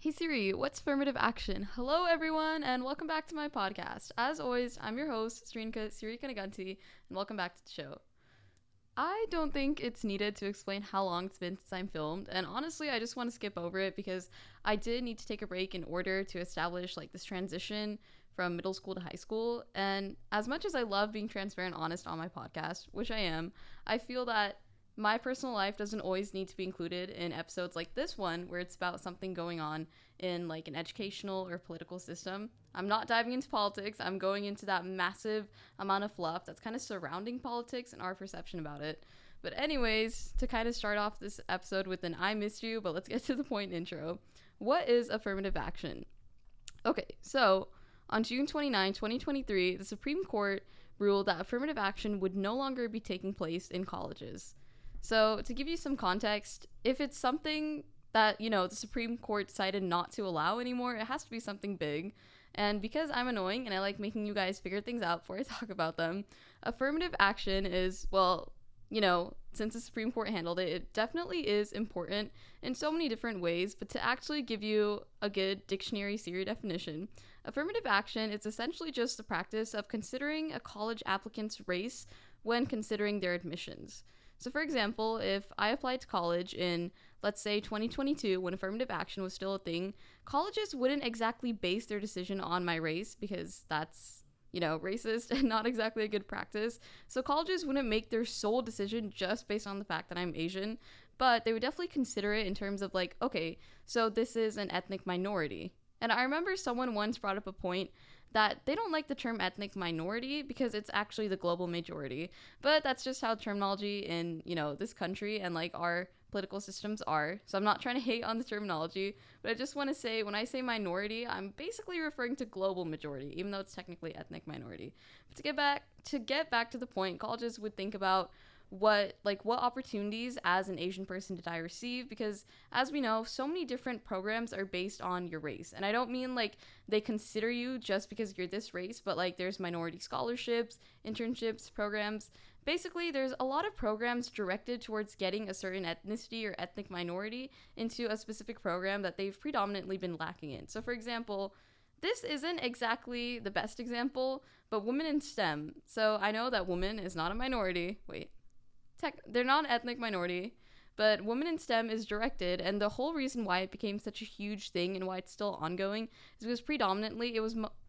Hey Siri, what's affirmative action? Hello everyone, and welcome back to my podcast. As always, I'm your host, Sri Kanaganti, and welcome back to the show. I don't think it's needed to explain how long it's been since I'm filmed, and honestly, I just want to skip over it because I did need to take a break in order to establish this transition from middle school to high school. And as much as I love being transparent and honest on my podcast, which I am, I feel that my personal life doesn't always need to be included in episodes like this one where it's about something going on in an educational or political system. I'm not diving into politics. I'm going into that massive amount of fluff that's kind of surrounding politics and our perception about it. But anyways, to kind of start off this episode with an I missed you, but let's get to the point intro. What is affirmative action? Okay, so on June 29, 2023, the Supreme Court ruled that affirmative action would no longer be taking place in colleges. So, to give you some context, if it's something that, the Supreme Court decided not to allow anymore, it has to be something big. And because I'm annoying and I like making you guys figure things out before I talk about them, affirmative action is, since the Supreme Court handled it, it definitely is important in so many different ways. But to actually give you a good dictionary Siri definition, affirmative action is essentially just the practice of considering a college applicant's race when considering their admissions. So, for example, if I applied to college in, let's say, 2022, when affirmative action was still a thing, colleges wouldn't exactly base their decision on my race because that's, racist and not exactly a good practice. So, colleges wouldn't make their sole decision just based on the fact that I'm Asian, but they would definitely consider it in terms of, okay, so this is an ethnic minority. And I remember someone once brought up a point that they don't like the term ethnic minority because it's actually the global majority. But that's just how terminology in, this country and our political systems are. So I'm not trying to hate on the terminology, but I just want to say when I say minority, I'm basically referring to global majority, even though it's technically ethnic minority. But to get back to the point, colleges would think about what opportunities as an Asian person did I receive, because as we know, so many different programs are based on your race. And I don't mean they consider you just because you're this race, but there's minority scholarships, internships, programs. Basically, there's a lot of programs directed towards getting a certain ethnicity or ethnic minority into a specific program that they've predominantly been lacking in. So for example, this isn't exactly the best example, but women in STEM. So I know that woman is not a minority. They're not an ethnic minority, but women in STEM is directed, and the whole reason why it became such a huge thing and why it's still ongoing is because predominantly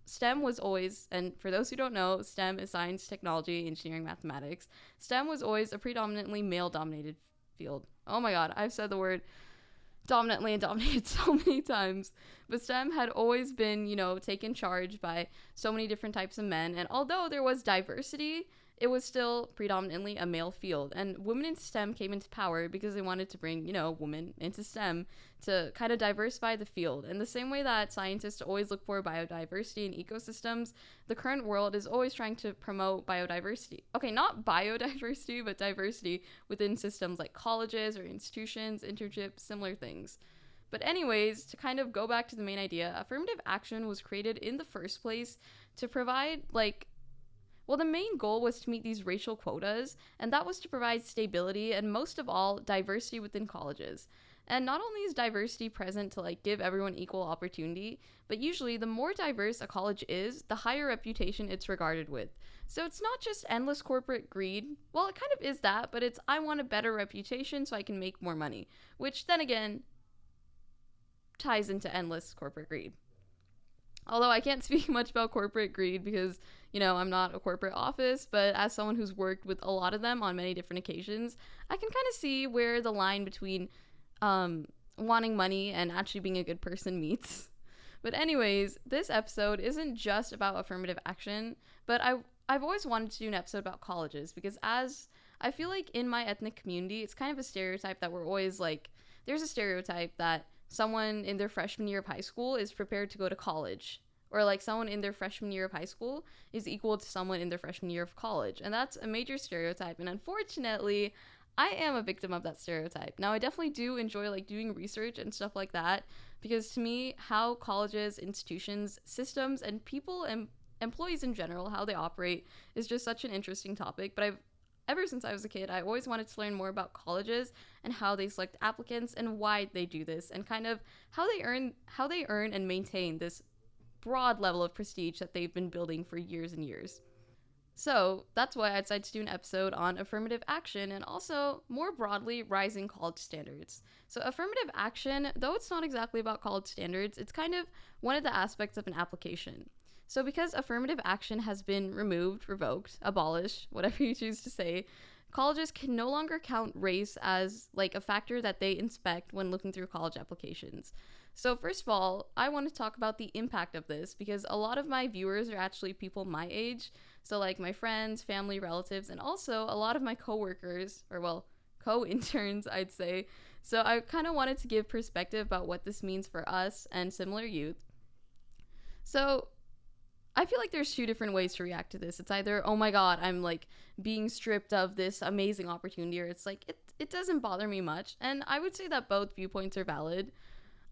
STEM was always, and for those who don't know, STEM is science, technology, engineering, mathematics. STEM was always a predominantly male-dominated field. Oh my god, I've said the word dominantly and dominated so many times. But STEM had always been, taken charge by so many different types of men, and although there was diversity, it was still predominantly a male field. And women in STEM came into power because they wanted to bring, women into STEM to kind of diversify the field. And the same way that scientists always look for biodiversity in ecosystems, the current world is always trying to promote biodiversity. Okay, not biodiversity, but diversity within systems like colleges or institutions, internships, similar things. But anyways, to kind of go back to the main idea, affirmative action was created in the first place to provide the main goal was to meet these racial quotas, and that was to provide stability and most of all, diversity within colleges. And not only is diversity present to give everyone equal opportunity, but usually the more diverse a college is, the higher reputation it's regarded with. So it's not just endless corporate greed. Well, it kind of is that, but it's I want a better reputation so I can make more money, which then again ties into endless corporate greed. Although I can't speak much about corporate greed because, I'm not a corporate office, but as someone who's worked with a lot of them on many different occasions, I can kind of see where the line between wanting money and actually being a good person meets. But anyways, this episode isn't just about affirmative action, but I've always wanted to do an episode about colleges because as I feel like in my ethnic community, it's kind of a stereotype that we're always there's a stereotype that someone in their freshman year of high school is prepared to go to college, or someone in their freshman year of high school is equal to someone in their freshman year of college. And that's a major stereotype, and unfortunately I am a victim of that stereotype. Now I definitely do enjoy doing research and stuff like that, because to me how colleges, institutions, systems, and people and employees in general, how they operate is just such an interesting topic. But ever since I was a kid, I always wanted to learn more about colleges and how they select applicants and why they do this, and kind of how they earn and maintain this broad level of prestige that they've been building for years and years. So that's why I decided to do an episode on affirmative action and also, more broadly, rising college standards. So, affirmative action, though it's not exactly about college standards, it's kind of one of the aspects of an application. So, because affirmative action has been removed, revoked, abolished, whatever you choose to say, colleges can no longer count race as like a factor that they inspect when looking through college applications. So, first of all, I want to talk about the impact of this because a lot of my viewers are actually people my age. So, like my friends, family, relatives, and also a lot of my coworkers, or well, co-interns, I'd say. So, I kind of wanted to give perspective about what this means for us and similar youth. So, I feel like there's two different ways to react to this. It's either, oh my god, I'm like being stripped of this amazing opportunity, or it's like, it doesn't bother me much. And I would say that both viewpoints are valid.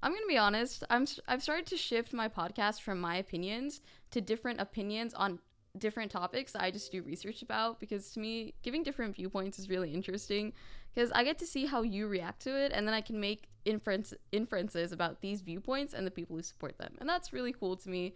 I'm going to be honest, I've started to shift my podcast from my opinions to different opinions on different topics that I just do research about, because to me, giving different viewpoints is really interesting because I get to see how you react to it, and then I can make inferences about these viewpoints and the people who support them. And that's really cool to me.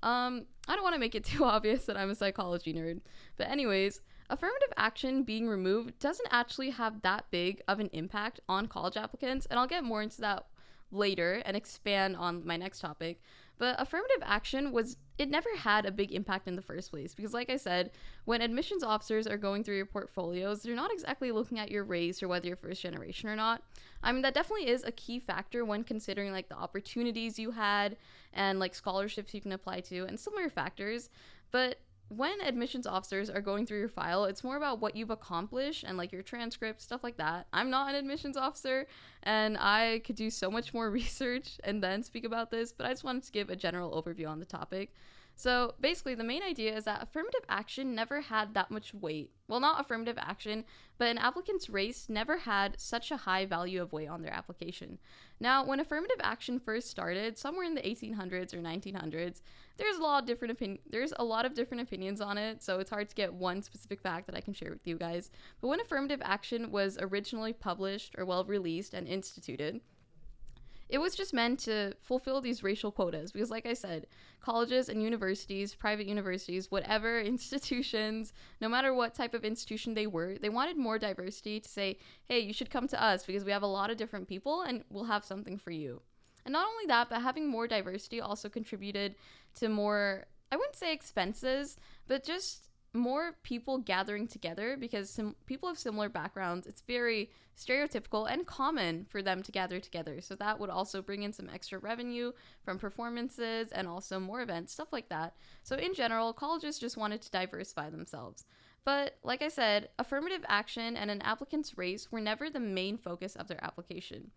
I don't want to make it too obvious that I'm a psychology nerd. But anyways, affirmative action being removed doesn't actually have that big of an impact on college applicants, and I'll get more into that later and expand on my next topic. But affirmative action it never had a big impact in the first place because, like I said, when admissions officers are going through your portfolios, they're not exactly looking at your race or whether you're first generation or not. I mean, that definitely is a key factor when considering like the opportunities you had and like scholarships you can apply to and similar factors. But when admissions officers are going through your file, it's more about what you've accomplished and like your transcript, stuff like that. I'm not an admissions officer and I could do so much more research and then speak about this, but I just wanted to give a general overview on the topic. So basically, the main idea is that affirmative action never had that much weight. Well, not affirmative action, but an applicant's race never had such a high value of weight on their application. Now, when affirmative action first started, somewhere in the 1800s or 1900s, there's a lot of different opinions on it, so it's hard to get one specific fact that I can share with you guys. But when affirmative action was originally published or released and instituted, it was just meant to fulfill these racial quotas because, like I said, colleges and universities, private universities, whatever institutions, no matter what type of institution they were, they wanted more diversity to say, hey, you should come to us because we have a lot of different people and we'll have something for you. And not only that, but having more diversity also contributed to more, I wouldn't say expenses, but just more people gathering together because people have similar backgrounds. It's very stereotypical and common for them to gather together. So that would also bring in some extra revenue from performances and also more events, stuff like that. So in general, colleges just wanted to diversify themselves. But like I said, affirmative action and an applicant's race were never the main focus of their application.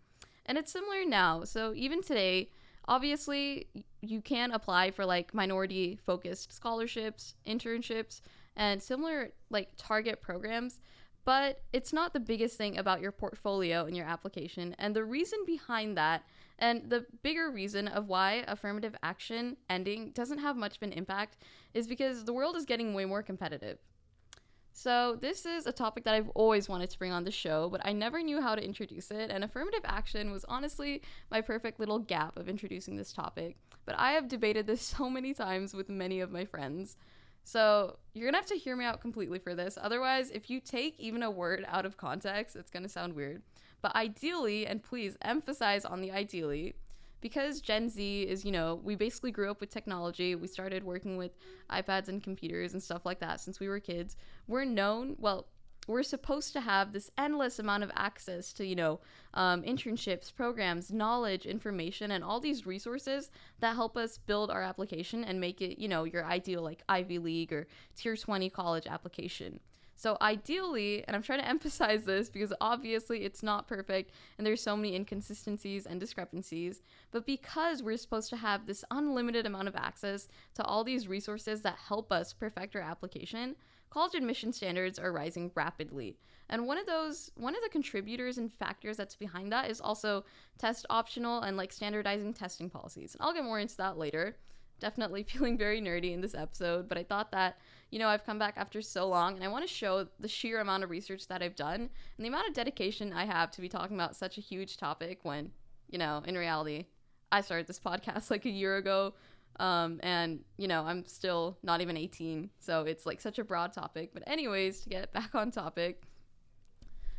And it's similar now. So even today, obviously, you can apply for like minority focused scholarships, internships, and similar like target programs, but it's not the biggest thing about your portfolio and your application. And the reason behind that, and the bigger reason of why affirmative action ending doesn't have much of an impact, is because the world is getting way more competitive. So this is a topic that I've always wanted to bring on the show, but I never knew how to introduce it, and affirmative action was honestly my perfect little gap of introducing this topic. But I have debated this so many times with many of my friends. So you're gonna have to hear me out completely for this. Otherwise, if you take even a word out of context, it's gonna sound weird. But ideally, and please emphasize on the ideally, because Gen Z is, we basically grew up with technology. We started working with iPads and computers and stuff like that since we were kids. We're supposed to have this endless amount of access to, internships, programs, knowledge, information, and all these resources that help us build our application and make it, your ideal like Ivy League or Tier 20 college application. So ideally, and I'm trying to emphasize this because obviously it's not perfect and there's so many inconsistencies and discrepancies, but because we're supposed to have this unlimited amount of access to all these resources that help us perfect our application, college admission standards are rising rapidly. And one of the contributors and factors that's behind that is also test optional and like standardizing testing policies. And I'll get more into that later. definitely feeling very nerdy in this episode, but I thought that, I've come back after so long and I want to show the sheer amount of research that I've done and the amount of dedication I have to be talking about such a huge topic when, in reality, I started this podcast like a year ago. And, I'm still not even 18, so it's like such a broad topic. But anyways, to get back on topic,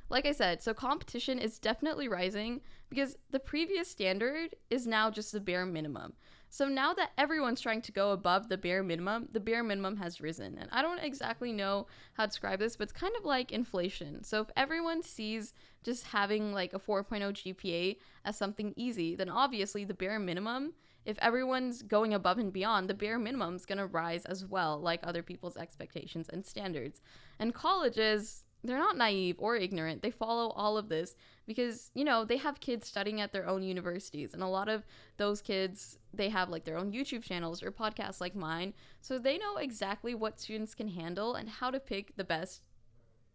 like I said, so competition is definitely rising because the previous standard is now just the bare minimum. So now that everyone's trying to go above the bare minimum has risen. And I don't exactly know how to describe this, but it's kind of like inflation. So if everyone sees just having like a 4.0 GPA as something easy, then obviously the bare minimum, if everyone's going above and beyond, the bare minimum is going to rise as well, like other people's expectations and standards. And colleges, they're not naive or ignorant. They follow all of this because, they have kids studying at their own universities. And a lot of those kids, they have like their own YouTube channels or podcasts like mine. So they know exactly what students can handle and how to pick the best,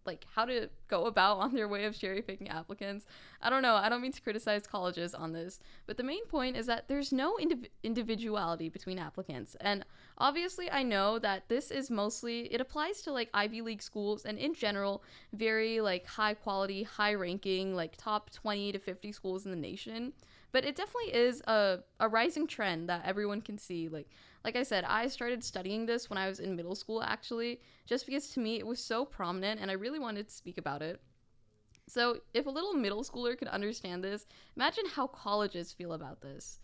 like how to go about on their way of cherry picking applicants. I don't know. I don't mean to criticize colleges on this, but the main point is that there's no individuality between applicants. And obviously I know that this is mostly, it applies to like Ivy League schools and in general, very like high quality, high ranking, like top 20 to 50 schools in the nation. But it definitely is a rising trend that everyone can see. Like I said, I started studying this when I was in middle school, actually, just because to me it was so prominent and I really wanted to speak about it. So if a little middle schooler could understand this, imagine how colleges feel about this.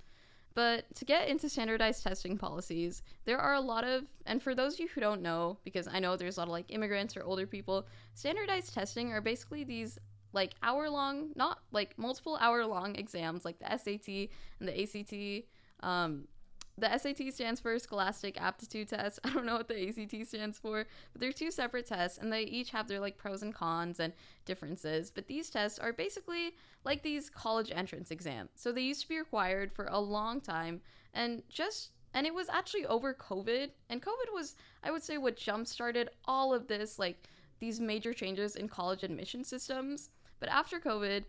But to get into standardized testing policies, there are a lot of, and for those of you who don't know, because I know there's a lot of like immigrants or older people, standardized testing are basically these like hour-long, not like multiple hour-long exams like the SAT and the ACT. The SAT stands for Scholastic Aptitude Test. I don't know what the ACT stands for, but they're two separate tests and they each have their like pros and cons and differences. But these tests are basically like these college entrance exams. So they used to be required for a long time and it was actually over COVID. And COVID was, I would say, what jump-started all of this, like these major changes in college admission systems. But after COVID,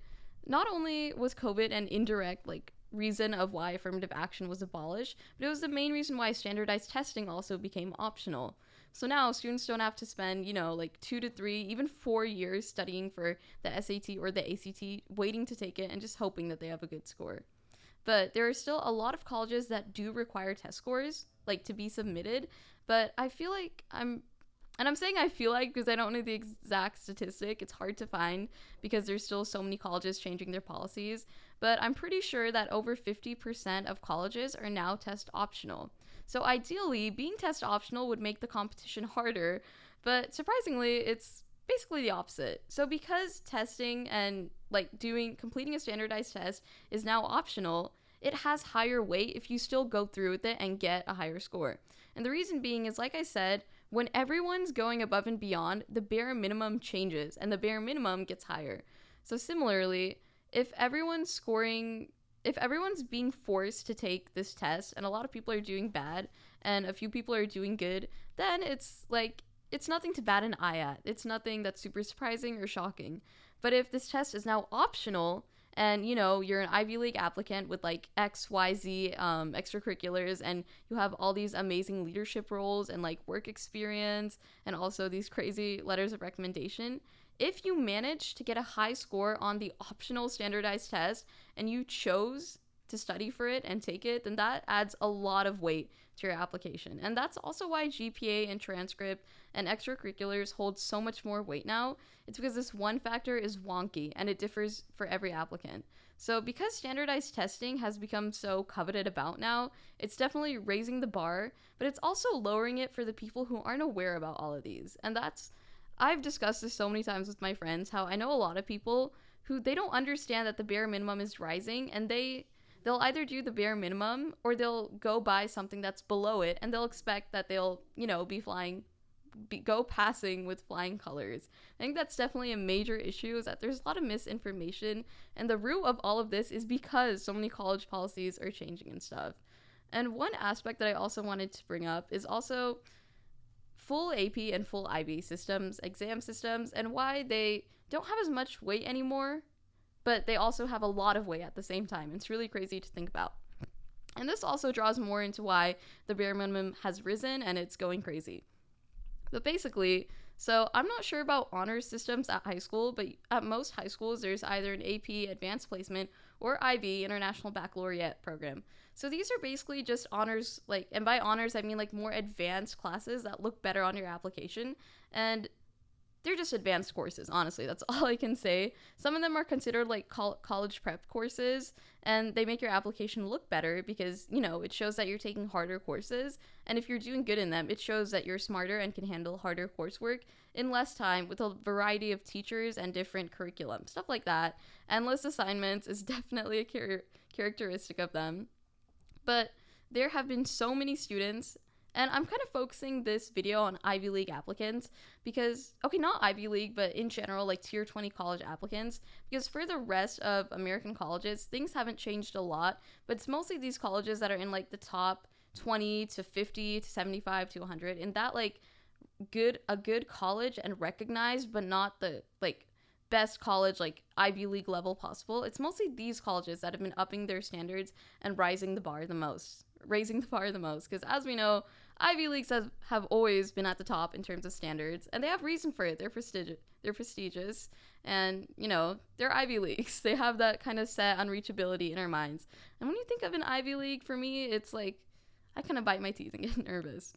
not only was COVID an indirect like reason of why affirmative action was abolished, but it was the main reason why standardized testing also became optional. So now students don't have to spend, like 2 to 3, even 4 years studying for the SAT or the ACT, waiting to take it and just hoping that they have a good score. But there are still a lot of colleges that do require test scores, like to be submitted, but I feel like I'm saying I feel like because I don't know the exact statistic. It's hard to find because there's still so many colleges changing their policies. But I'm pretty sure that over 50% of colleges are now test optional. So ideally, being test optional would make the competition harder. But surprisingly, it's basically the opposite. So because testing and like completing a standardized test is now optional, it has higher weight if you still go through with it and get a higher score. And the reason being is, like I said, when everyone's going above and beyond, the bare minimum changes and the bare minimum gets higher. So similarly, if everyone's being forced to take this test and a lot of people are doing bad and a few people are doing good, then it's nothing to bat an eye at. It's nothing that's super surprising or shocking. But if this test is now optional and, you're an Ivy League applicant with like XYZ extracurriculars and you have all these amazing leadership roles and like work experience and also these crazy letters of recommendation, if you manage to get a high score on the optional standardized test and you chose to study for it and take it, then that adds a lot of weight to your application. And that's also why GPA and transcript and extracurriculars hold so much more weight now. It's because this one factor is wonky and it differs for every applicant. So because standardized testing has become so coveted about now, it's definitely raising the bar, but it's also lowering it for the people who aren't aware about all of these. And I've discussed this so many times with my friends, how I know a lot of people who they don't understand that the bare minimum is rising and they'll either do the bare minimum or they'll go buy something that's below it and they'll expect that they'll, go passing with flying colors. I think that's definitely a major issue, is that there's a lot of misinformation, and the root of all of this is because so many college policies are changing and stuff. And one aspect that I also wanted to bring up is also full AP and full IB systems, exam systems, and why they don't have as much weight anymore, but they also have a lot of weight at the same time. It's really crazy to think about. And this also draws more into why the bare minimum has risen and it's going crazy. But basically, so I'm not sure about honors systems at high school, but at most high schools, there's either an AP advanced placement or IB International Baccalaureate program. So these are basically just honors, like, and by honors, I mean like more advanced classes that look better on your application. And they're just advanced courses, honestly. That's all I can say. Some of them are considered like college prep courses, and they make your application look better because, you know, it shows that you're taking harder courses. And if you're doing good in them, it shows that you're smarter and can handle harder coursework in less time with a variety of teachers and different curriculum, stuff like that. Endless assignments is definitely a characteristic of them. But there have been so many students, and I'm kind of focusing this video on Ivy League applicants because, okay, not Ivy League, but in general, like tier 20 college applicants, because for the rest of American colleges, things haven't changed a lot, but it's mostly these colleges that are in like the top 20 to 50 to 75 to 100, and that like a good college and recognized, but not the like best college, like Ivy League level possible. It's mostly these colleges that have been upping their standards and raising the bar the most, because as we know, Ivy Leagues have always been at the top in terms of standards, and they have reason for it. They're prestigious, and, you know, they're Ivy Leagues. They have that kind of set unreachability in our minds. And when you think of an Ivy League, for me, it's like, I kind of bite my teeth and get nervous.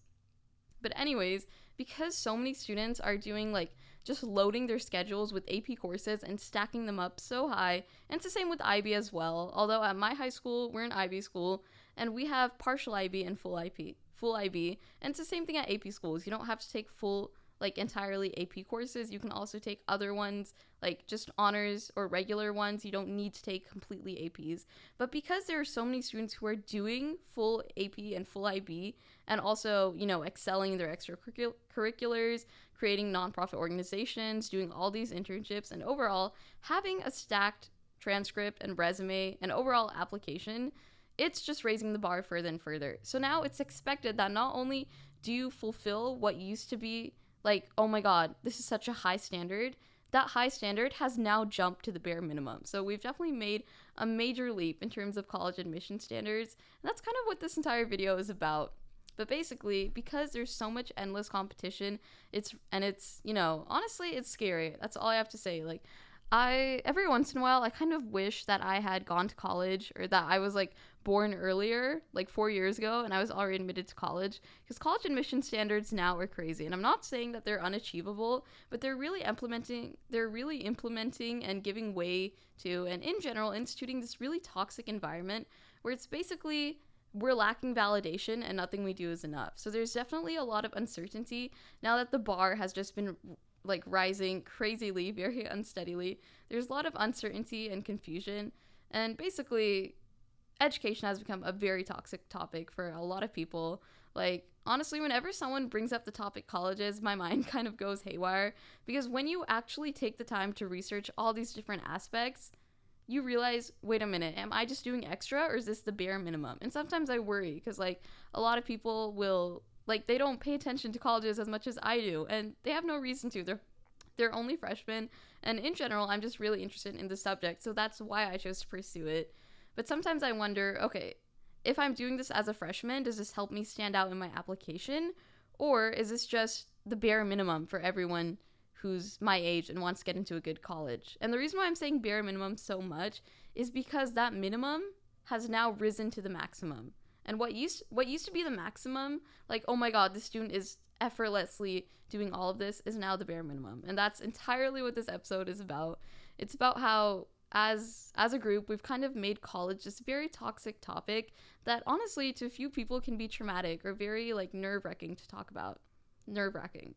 But anyways, because so many students are doing like just loading their schedules with AP courses and stacking them up so high, and it's the same with IB as well. Although at my high school, we're an IB school, and we have partial IB and full IB, and it's the same thing at AP schools. You don't have to take full, like, entirely AP courses. You can also take other ones, like just honors or regular ones. You don't need to take completely APs. But because there are so many students who are doing full AP and full IB, and also, you know, excelling in their extracurriculars, creating nonprofit organizations, doing all these internships, and overall having a stacked transcript and resume and overall application, it's just raising the bar further and further. So now it's expected that not only do you fulfill what used to be like, oh my god, this is such a high standard, that high standard has now jumped to the bare minimum. So we've definitely made a major leap in terms of college admission standards, and that's kind of what this entire video is about. But basically, because there's so much endless competition, it's, you know, honestly, it's scary. That's all I have to say. Like, every once in a while, I kind of wish that I had gone to college, or that I was like born earlier, like 4 years ago, and I was already admitted to college, because college admission standards now are crazy. And I'm not saying that they're unachievable, but they're really implementing and giving way to, and in general, instituting this really toxic environment where it's basically, we're lacking validation and nothing we do is enough. So there's definitely a lot of uncertainty now that the bar has just been like rising crazily, very unsteadily. There's a lot of uncertainty and confusion, and basically education has become a very toxic topic for a lot of people. Like, honestly, whenever someone brings up the topic colleges, my mind kind of goes haywire, because when you actually take the time to research all these different aspects, you realize, wait a minute, am I just doing extra, or is this the bare minimum? And sometimes I worry, because like a lot of people will, like, they don't pay attention to colleges as much as I do, and they have no reason to. They're only freshmen, and in general, I'm just really interested in the subject, so that's why I chose to pursue it. But sometimes I wonder, okay, if I'm doing this as a freshman, does this help me stand out in my application, or is this just the bare minimum for everyone who's my age and wants to get into a good college? And the reason why I'm saying bare minimum so much is because that minimum has now risen to the maximum. And what used to be the maximum, like, oh my god, this student is effortlessly doing all of this, is now the bare minimum. And that's entirely what this episode is about. It's about how, as a group, we've kind of made college this very toxic topic that honestly to a few people can be traumatic or very like nerve-wracking to talk about. Nerve-wracking.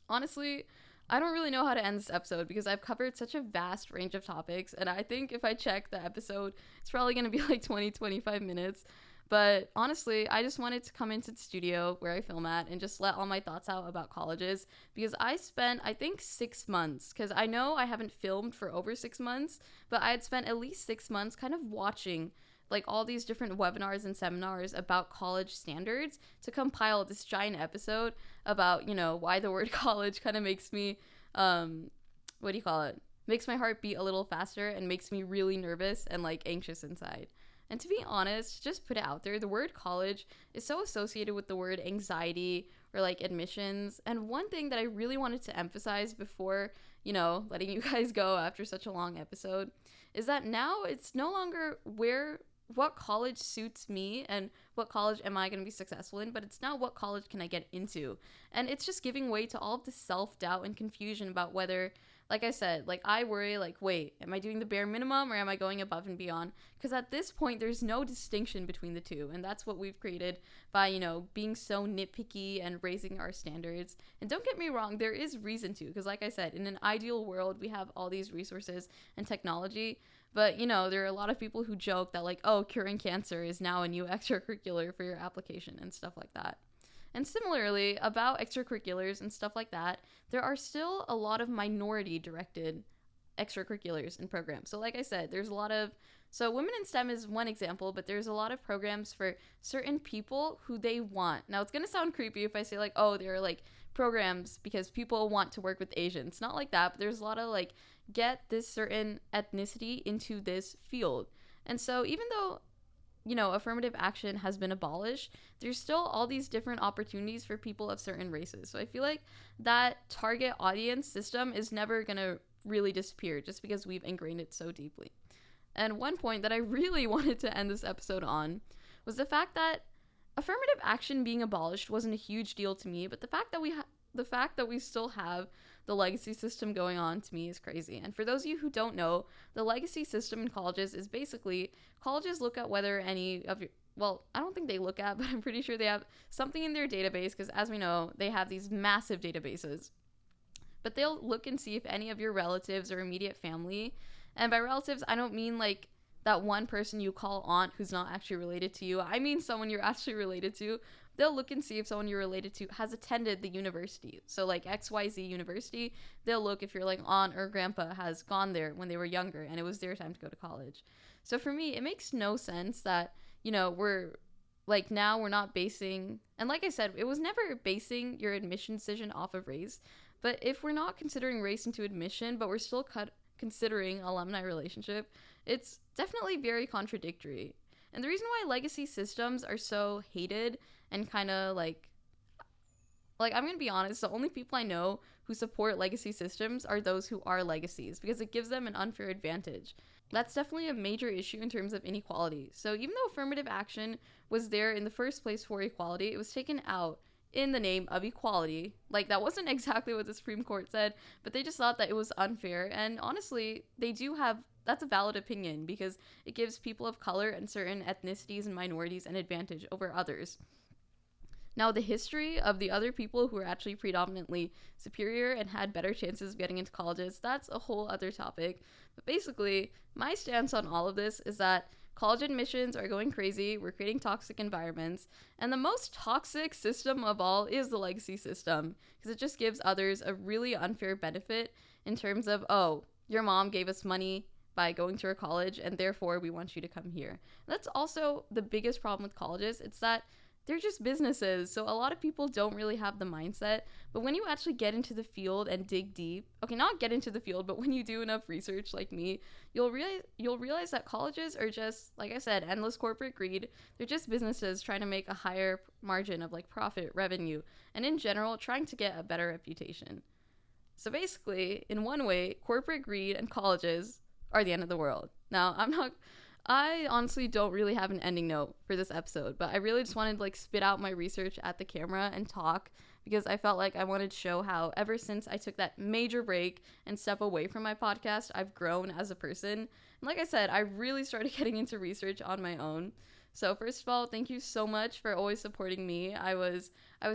Honestly, I don't really know how to end this episode because I've covered such a vast range of topics, and I think if I check the episode, it's probably going to be like 20-25 minutes. But honestly, I just wanted to come into the studio where I film at and just let all my thoughts out about colleges, because I spent, I think, 6 months, because I know I haven't filmed for over 6 months, but I had spent at least 6 months kind of watching like all these different webinars and seminars about college standards to compile this giant episode about, you know, why the word college kind of makes me, makes my heart beat a little faster and makes me really nervous and like anxious inside. And to be honest, just put it out there, the word college is so associated with the word anxiety or like admissions. And one thing that I really wanted to emphasize before, letting you guys go after such a long episode is that now it's no longer what college suits me and what college am I going to be successful in, but it's now what college can I get into. And it's just giving way to all of the self-doubt and confusion about whether, like I said, like I worry, like, wait, am I doing the bare minimum or am I going above and beyond? Because at this point, there's no distinction between the two. And that's what we've created by, being so nitpicky and raising our standards. And don't get me wrong, there is reason to, because like I said, in an ideal world, we have all these resources and technology. But, there are a lot of people who joke that, like, oh, curing cancer is now a new extracurricular for your application and stuff like that. And similarly, about extracurriculars and stuff like that, there are still a lot of minority-directed extracurriculars and programs. So like I said, there's a lot of... So Women in STEM is one example, but there's a lot of programs for certain people who they want. Now, it's going to sound creepy if I say, like, oh, there are, like, programs because people want to work with Asians. Not like that, but there's a lot of, like, get this certain ethnicity into this field. And so even though affirmative action has been abolished, there's still all these different opportunities for people of certain races. So I feel like that target audience system is never going to really disappear just because we've ingrained it so deeply. And one point that I really wanted to end this episode on was the fact that affirmative action being abolished wasn't a huge deal to me, but the fact that we still have the legacy system going on to me is crazy. And for those of you who don't know, the legacy system in colleges is basically colleges look at whether any of your, well, I don't think they look at, but I'm pretty sure they have something in their database because as we know, they have these massive databases. But they'll look and see if any of your relatives or immediate family, and by relatives, I don't mean like that one person you call aunt who's not actually related to you. I mean someone you're actually related to. They'll look and see if someone you're related to has attended the university. So like XYZ University, they'll look if your like aunt or grandpa has gone there when they were younger and it was their time to go to college. So for me, it makes no sense that, we're like now we're not basing, and like I said, it was never basing your admission decision off of race. But if we're not considering race into admission, but we're still considering alumni relationship, it's definitely very contradictory. And the reason why legacy systems are so hated and kind of like I'm going to be honest, the only people I know who support legacy systems are those who are legacies because it gives them an unfair advantage. That's definitely a major issue in terms of inequality. So even though affirmative action was there in the first place for equality, it was taken out in the name of equality. Like, that wasn't exactly what the Supreme Court said, but they just thought that it was unfair. And honestly, that's a valid opinion because it gives people of color and certain ethnicities and minorities an advantage over others. Now, the history of the other people who are actually predominantly superior and had better chances of getting into colleges, that's a whole other topic. But basically, my stance on all of this is that college admissions are going crazy, we're creating toxic environments, and the most toxic system of all is the legacy system, because it just gives others a really unfair benefit in terms of, oh, your mom gave us money by going to her college, and therefore we want you to come here. That's also the biggest problem with colleges. It's that they're just businesses, so a lot of people don't really have the mindset. But when you actually get into the field and dig deep, okay, not get into the field, but when you do enough research like me, you'll realize that colleges are just, like I said, endless corporate greed. They're just businesses trying to make a higher margin of like profit, revenue, and in general, trying to get a better reputation. So basically, in one way, corporate greed and colleges are the end of the world. Now, I honestly don't really have an ending note for this episode, but I really just wanted to like spit out my research at the camera and talk because I felt like I wanted to show how ever since I took that major break and step away from my podcast, I've grown as a person. And like I said, I really started getting into research on my own. So first of all, thank you so much for always supporting me. I was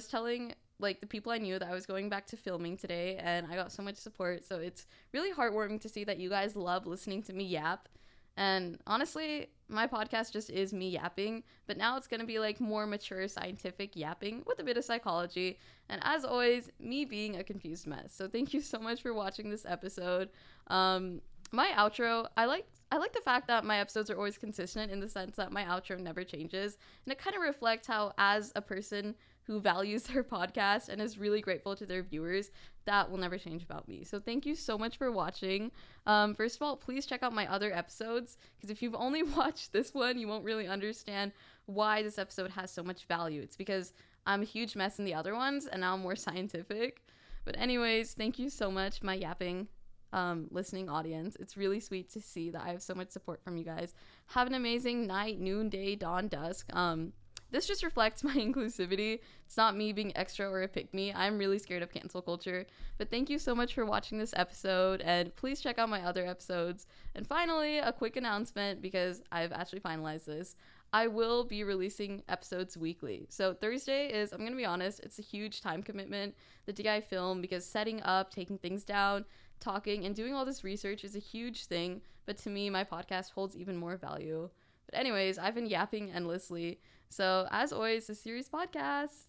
telling like the people I knew that I was going back to filming today and I got so much support. So it's really heartwarming to see that you guys love listening to me yap. And honestly, my podcast just is me yapping, but now it's going to be like more mature scientific yapping with a bit of psychology. And as always, me being a confused mess. So thank you so much for watching this episode. My outro, I like the fact that my episodes are always consistent in the sense that my outro never changes. And it kind of reflects how, as a person who values their podcast and is really grateful to their viewers, that will never change about me. So thank you so much for watching. First of all, please check out my other episodes, because if you've only watched this one, you won't really understand why this episode has so much value. It's because I'm a huge mess in the other ones, and now I'm more scientific. But anyways, thank you so much, my yapping listening audience. It's really sweet to see that I have so much support from you guys. Have an amazing night, noon, day, dawn, dusk. This just reflects my inclusivity. It's not me being extra or a pick-me. I'm really scared of cancel culture. But thank you so much for watching this episode, and please check out my other episodes. And finally, a quick announcement, because I've actually finalized this. I will be releasing episodes weekly. So Thursday is, I'm going to be honest, it's a huge time commitment, the day I film, because setting up, taking things down, talking, and doing all this research is a huge thing. But to me, my podcast holds even more value. But anyways, I've been yapping endlessly. So as always, the Siri's podcast.